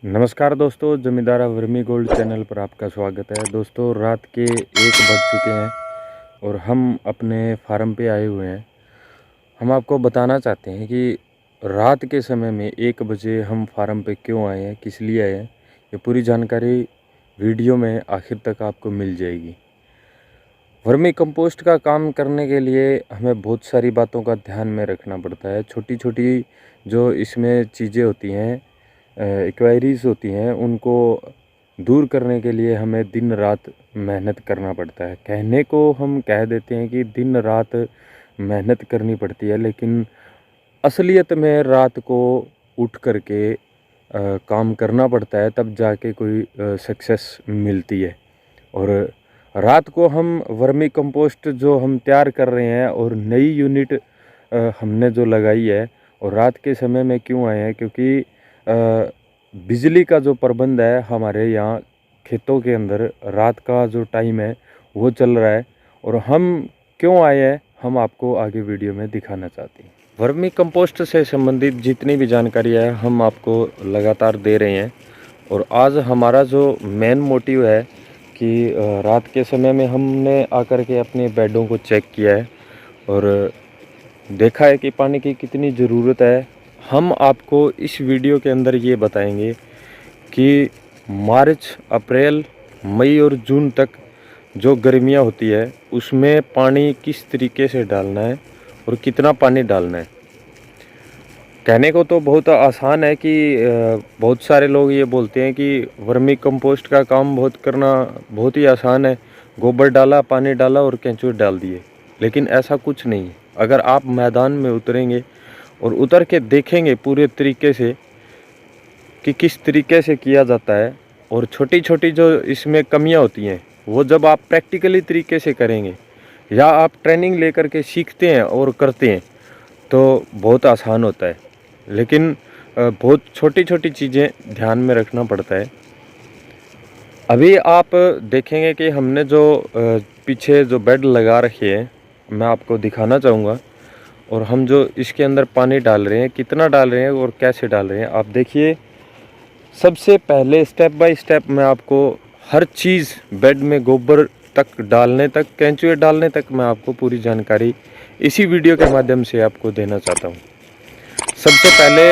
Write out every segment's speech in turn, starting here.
नमस्कार दोस्तों, जमींदारा vermi gold channel पर आपका स्वागत है। दोस्तों, रात के 1 बज चुके हैं और हम अपने फार्म पे आए हुए हैं। हम आपको बताना चाहते हैं कि रात के समय में 1 बजे हम फार्म पे क्यों आए हैं, किस लिए आए हैं। ये पूरी जानकारी वीडियो में आखिर तक आपको मिल जाएगी। वर्मी कंपोस्ट का काम करने के लिए हमें बहुत सारी बातों का ध्यान में रखना पड़ता है। छोटी छोटी जो इसमें चीज़ें होती हैं, एक्वायरीज होती हैं, उनको दूर करने के लिए हमें दिन रात मेहनत करना पड़ता है। कहने को हम कह देते हैं कि दिन रात मेहनत करनी पड़ती है, लेकिन असलियत में रात को उठ करके काम करना पड़ता है, तब जाके कोई सक्सेस मिलती है। और रात को हम वर्मी कंपोस्ट जो हम तैयार कर रहे हैं और नई यूनिट हमने जो लगाई है, और रात के समय में क्यों आए हैं, क्योंकि बिजली का जो प्रबंध है हमारे यहाँ खेतों के अंदर, रात का जो टाइम है वो चल रहा है। और हम क्यों आए हैं, हम आपको आगे वीडियो में दिखाना चाहते हैं। वर्मी कंपोस्ट से संबंधित जितनी भी जानकारी है हम आपको लगातार दे रहे हैं। और आज हमारा जो मेन मोटिव है कि रात के समय में हमने आकर के अपने बेडों को चेक किया है और देखा है कि पानी की कितनी ज़रूरत है। हम आपको इस वीडियो के अंदर ये बताएंगे कि मार्च, अप्रैल, मई और जून तक जो गर्मियाँ होती है उसमें पानी किस तरीके से डालना है और कितना पानी डालना है। कहने को तो बहुत आसान है कि बहुत सारे लोग ये बोलते हैं कि वर्मी कंपोस्ट का काम करना बहुत ही आसान है, गोबर डाला, पानी डाला और केंचुए डाल दिए। लेकिन ऐसा कुछ नहीं है। अगर आप मैदान में उतरेंगे और उतर के देखेंगे पूरे तरीके से कि किस तरीके से किया जाता है, और छोटी छोटी जो इसमें कमियां होती हैं वो जब आप प्रैक्टिकली तरीके से करेंगे या आप ट्रेनिंग लेकर के सीखते हैं और करते हैं तो बहुत आसान होता है। लेकिन बहुत छोटी छोटी चीज़ें ध्यान में रखना पड़ता है। अभी आप देखेंगे कि हमने जो पीछे जो बेड लगा रखे हैं, मैं आपको दिखाना चाहूँगा। और हम जो इसके अंदर पानी डाल रहे हैं, कितना डाल रहे हैं और कैसे डाल रहे हैं, आप देखिए। सबसे पहले स्टेप बाय स्टेप मैं आपको हर चीज़, बेड में गोबर तक डालने तक, केंचुए डालने तक, मैं आपको पूरी जानकारी इसी वीडियो के माध्यम से आपको देना चाहता हूँ। सबसे पहले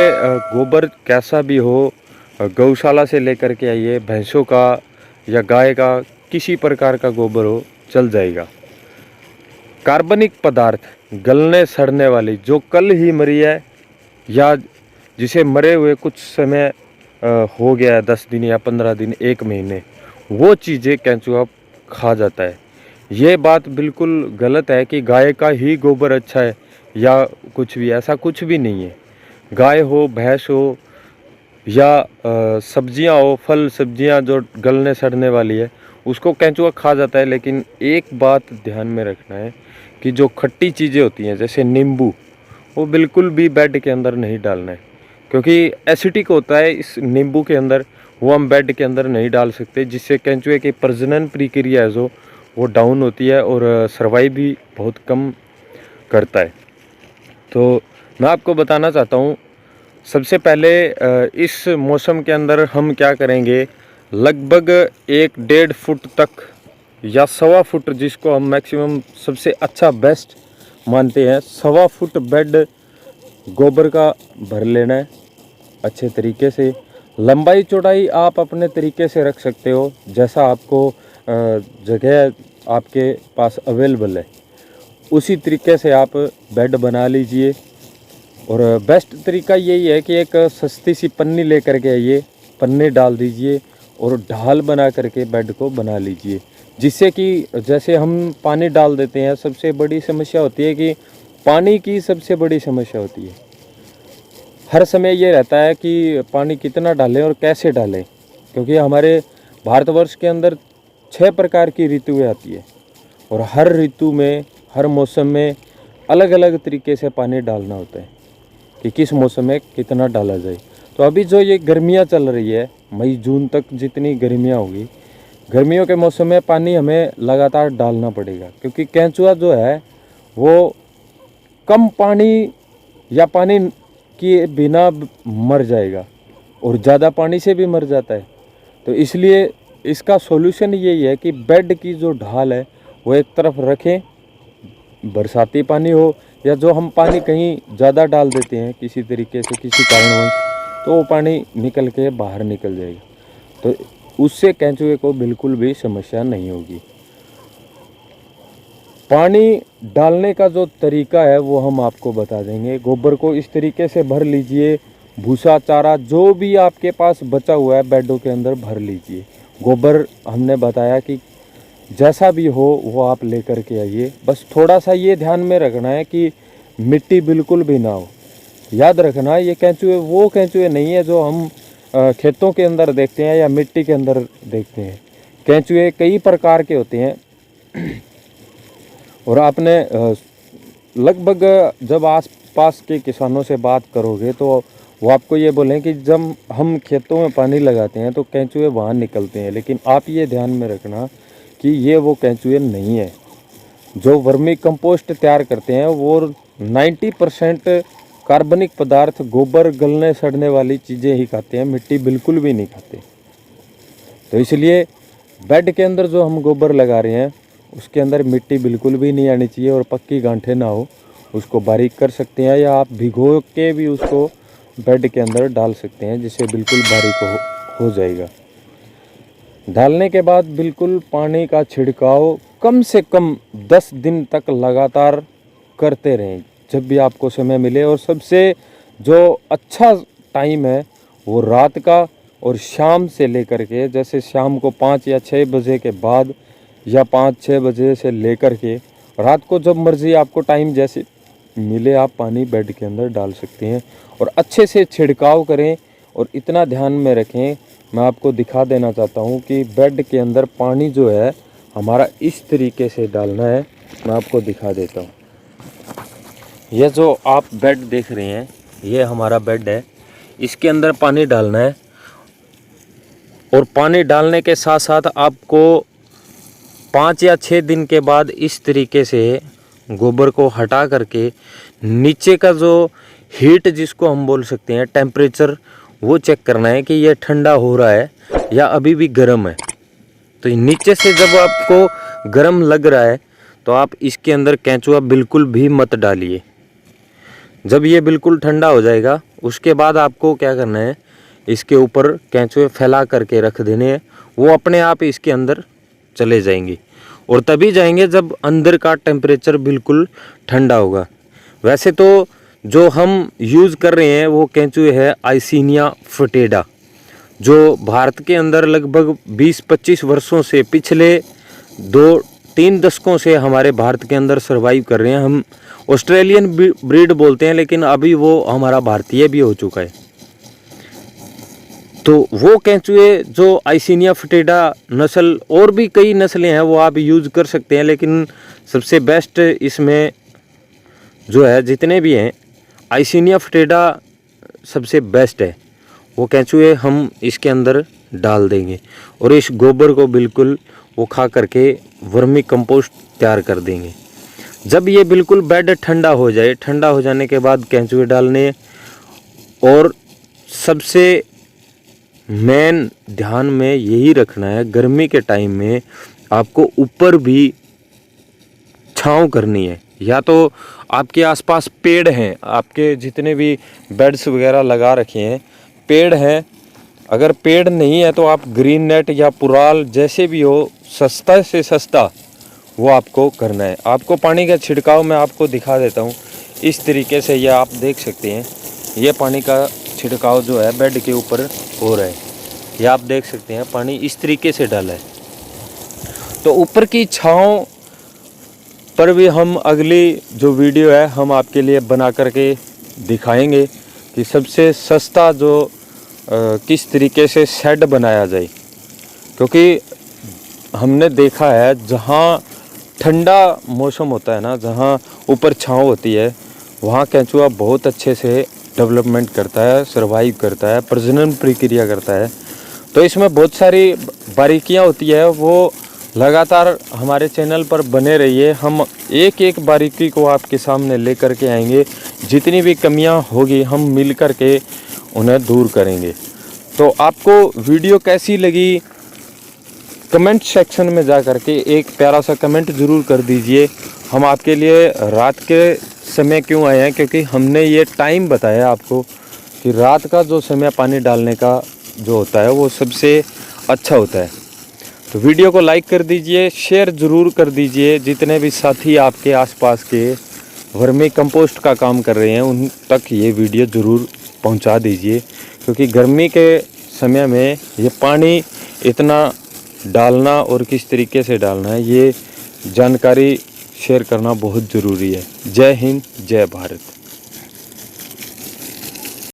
गोबर कैसा भी हो, गौशाला से लेकर के आइए, भैंसों का या गाय का, किसी प्रकार का गोबर हो चल जाएगा। कार्बनिक पदार्थ, गलने सड़ने वाली, जो कल ही मरी है या जिसे मरे हुए कुछ समय हो गया है, 10 दिन या 15 दिन, 1 महीने, वो चीज़ें केंचुआ खा जाता है। ये बात बिल्कुल गलत है कि गाय का ही गोबर अच्छा है या कुछ भी, ऐसा कुछ भी नहीं है। गाय हो, भैंस हो या सब्जियां हो, फल सब्जियां जो गलने सड़ने वाली है, उसको केंचुआ खा जाता है। लेकिन एक बात ध्यान में रखना है कि जो खट्टी चीज़ें होती हैं जैसे नींबू, वो बिल्कुल भी बेड के अंदर नहीं डालना है, क्योंकि एसिडिक होता है इस नींबू के अंदर। वो हम बेड के अंदर नहीं डाल सकते, जिससे केंचुए की प्रजनन प्रक्रिया है जो वो डाउन होती है और सर्वाइव भी बहुत कम करता है। तो मैं आपको बताना चाहता हूँ, सबसे पहले इस मौसम के अंदर हम क्या करेंगे, लगभग 1-1.5 फुट तक या 1.25 फुट, जिसको हम मैक्सिमम सबसे अच्छा बेस्ट मानते हैं, 1.25 फुट बेड गोबर का भर लेना है अच्छे तरीके से। लंबाई चौड़ाई आप अपने तरीके से रख सकते हो, जैसा आपको जगह आपके पास अवेलेबल है उसी तरीके से आप बेड बना लीजिए। और बेस्ट तरीका यही है कि एक सस्ती सी पन्नी लेकर के आइए, पन्नी डाल दीजिए और ढाल बना करके बेड को बना लीजिए, जिससे कि जैसे हम पानी डाल देते हैं, सबसे बड़ी समस्या होती है कि पानी की सबसे बड़ी समस्या होती है। हर समय ये रहता है कि पानी कितना डालें और कैसे डालें, क्योंकि हमारे भारतवर्ष के अंदर 6 प्रकार की ऋतुएं आती है और हर ऋतु में, हर मौसम में अलग अलग तरीके से पानी डालना होता है कि किस मौसम में कितना डाला जाए। तो अभी जो ये गर्मियाँ चल रही है, मई जून तक जितनी गर्मियाँ होगी, गर्मियों के मौसम में पानी हमें लगातार डालना पड़ेगा, क्योंकि केंचुआ जो है वो कम पानी या पानी के बिना मर जाएगा। और ज़्यादा पानी से भी मर जाता है। तो इसलिए इसका सॉल्यूशन यही है कि बेड की जो ढाल है वो एक तरफ रखें, बरसाती पानी हो या जो हम पानी कहीं ज़्यादा डाल देते हैं किसी तरीके से किसी कारणवश, तो वो पानी निकल के बाहर निकल जाएगा। तो उससे केंचुए को बिल्कुल भी समस्या नहीं होगी। पानी डालने का जो तरीका है वो हम आपको बता देंगे। गोबर को इस तरीके से भर लीजिए, भूसा चारा जो भी आपके पास बचा हुआ है बेडों के अंदर भर लीजिए। गोबर हमने बताया कि जैसा भी हो वो आप लेकर के आइए। बस थोड़ा सा ये ध्यान में रखना है कि मिट्टी बिल्कुल भी ना हो। याद रखना ये केंचुए वो केंचुए नहीं है जो हम खेतों के अंदर देखते हैं या मिट्टी के अंदर देखते हैं। केंचुए कई प्रकार के होते हैं और आपने लगभग जब आसपास के किसानों से बात करोगे तो वो आपको ये बोलें कि जब हम खेतों में पानी लगाते हैं तो केंचुए वहाँ निकलते हैं, लेकिन आप ये ध्यान में रखना कि ये वो केंचुए नहीं है। जो वर्मी कंपोस्ट तैयार करते हैं वो 90% कार्बनिक पदार्थ, गोबर, गलने सड़ने वाली चीज़ें ही खाते हैं, मिट्टी बिल्कुल भी नहीं खाते। तो इसलिए बेड के अंदर जो हम गोबर लगा रहे हैं उसके अंदर मिट्टी बिल्कुल भी नहीं आनी चाहिए और पक्की गांठें ना हो। उसको बारीक कर सकते हैं या आप भिगो के भी उसको बेड के अंदर डाल सकते हैं, जिससे बिल्कुल बारीक हो जाएगा। डालने के बाद बिल्कुल पानी का छिड़काव कम से कम 10 दिन तक लगातार करते रहें जब भी आपको समय मिले। और सबसे जो अच्छा टाइम है वो रात का और शाम से लेकर के, जैसे शाम को 5 या 6 बजे के बाद या 5-6 बजे से लेकर के रात को जब मर्जी आपको टाइम जैसे मिले आप पानी बेड के अंदर डाल सकते हैं और अच्छे से छिड़काव करें। और इतना ध्यान में रखें, मैं आपको दिखा देना चाहता हूं कि बेड के अंदर पानी जो है हमारा इस तरीके से डालना है। मैं आपको दिखा देता हूं। यह जो आप बेड देख रहे हैं ये हमारा बेड है, इसके अंदर पानी डालना है। और पानी डालने के साथ साथ आपको 5 या 6 दिन के बाद इस तरीके से गोबर को हटा करके नीचे का जो हीट जिसको हम बोल सकते हैं टेम्परेचर, वो चेक करना है कि ये ठंडा हो रहा है या अभी भी गर्म है। तो नीचे से जब आपको गर्म लग रहा है तो आप इसके अंदर केंचुआ बिल्कुल भी मत डालिए। जब ये बिल्कुल ठंडा हो जाएगा उसके बाद आपको क्या करना है, इसके ऊपर केंचुए फैला करके रख देने हैं। वो अपने आप इसके अंदर चले जाएंगे और तभी जाएंगे जब अंदर का टेम्परेचर बिल्कुल ठंडा होगा। वैसे तो जो हम यूज़ कर रहे हैं वो केंचुए है आइसिनिया फोटेडा, जो भारत के अंदर लगभग 20-25 वर्षों से, पिछले 2-3 दशकों से हमारे भारत के अंदर सर्वाइव कर रहे हैं। हम ऑस्ट्रेलियन ब्रीड बोलते हैं लेकिन अभी वो हमारा भारतीय भी हो चुका है। तो वो केंचुए जो आइसिनिया फोटेडा नस्ल, और भी कई नस्लें हैं वो आप यूज़ कर सकते हैं, लेकिन सबसे बेस्ट इसमें जो है जितने भी हैं आइसिनिया फोटेडा सबसे बेस्ट है। वो केंचुए हम इसके अंदर डाल देंगे और इस गोबर को बिल्कुल वो खा करके वर्मी कंपोस्ट तैयार कर देंगे। जब ये बिल्कुल बेड ठंडा हो जाए, ठंडा हो जाने के बाद केंचुए डालने। और सबसे मेन ध्यान में यही रखना है, गर्मी के टाइम में आपको ऊपर भी छांव करनी है। या तो आपके आसपास पेड़ हैं, आपके जितने भी बेड्स वगैरह लगा रखे हैं पेड़ हैं, अगर पेड़ नहीं है तो आप ग्रीन नेट या पुराल जैसे भी हो, सस्ता से सस्ता वो आपको करना है। आपको पानी का छिड़काव मैं आपको दिखा देता हूँ। इस तरीके से ये आप देख सकते हैं, ये पानी का छिड़काव जो है बेड के ऊपर हो रहा है। ये आप देख सकते हैं पानी इस तरीके से डाला है। तो ऊपर की छाँव पर भी हम अगली जो वीडियो है हम आपके लिए बना करके दिखाएंगे कि सबसे सस्ता जो किस तरीके से शेड बनाया जाए। क्योंकि हमने देखा है जहाँ ठंडा मौसम होता है ना, जहाँ ऊपर छाँव होती है, वहाँ केंचुआ बहुत अच्छे से डेवलपमेंट करता है, सर्वाइव करता है, प्रजनन प्रक्रिया करता है। तो इसमें बहुत सारी बारीकियाँ होती है, वो लगातार हमारे चैनल पर बने रहिए। हम एक एक बारीकी को आपके सामने लेकर के आएंगे। जितनी भी कमियां होगी हम मिल कर के उन्हें दूर करेंगे। तो आपको वीडियो कैसी लगी कमेंट सेक्शन में जा कर के एक प्यारा सा कमेंट ज़रूर कर दीजिए। हम आपके लिए रात के समय क्यों आए हैं, क्योंकि हमने ये टाइम बताया आपको कि रात का जो समय पानी डालने का जो होता है वो सबसे अच्छा होता है। तो वीडियो को लाइक कर दीजिए, शेयर ज़रूर कर दीजिए। जितने भी साथी आपके आसपास के वर्मी कंपोस्ट का काम कर रहे हैं उन तक ये वीडियो ज़रूर पहुंचा दीजिए, क्योंकि गर्मी के समय में ये पानी इतना डालना और किस तरीके से डालना है ये जानकारी शेयर करना बहुत ज़रूरी है। जय हिंद, जय भारत।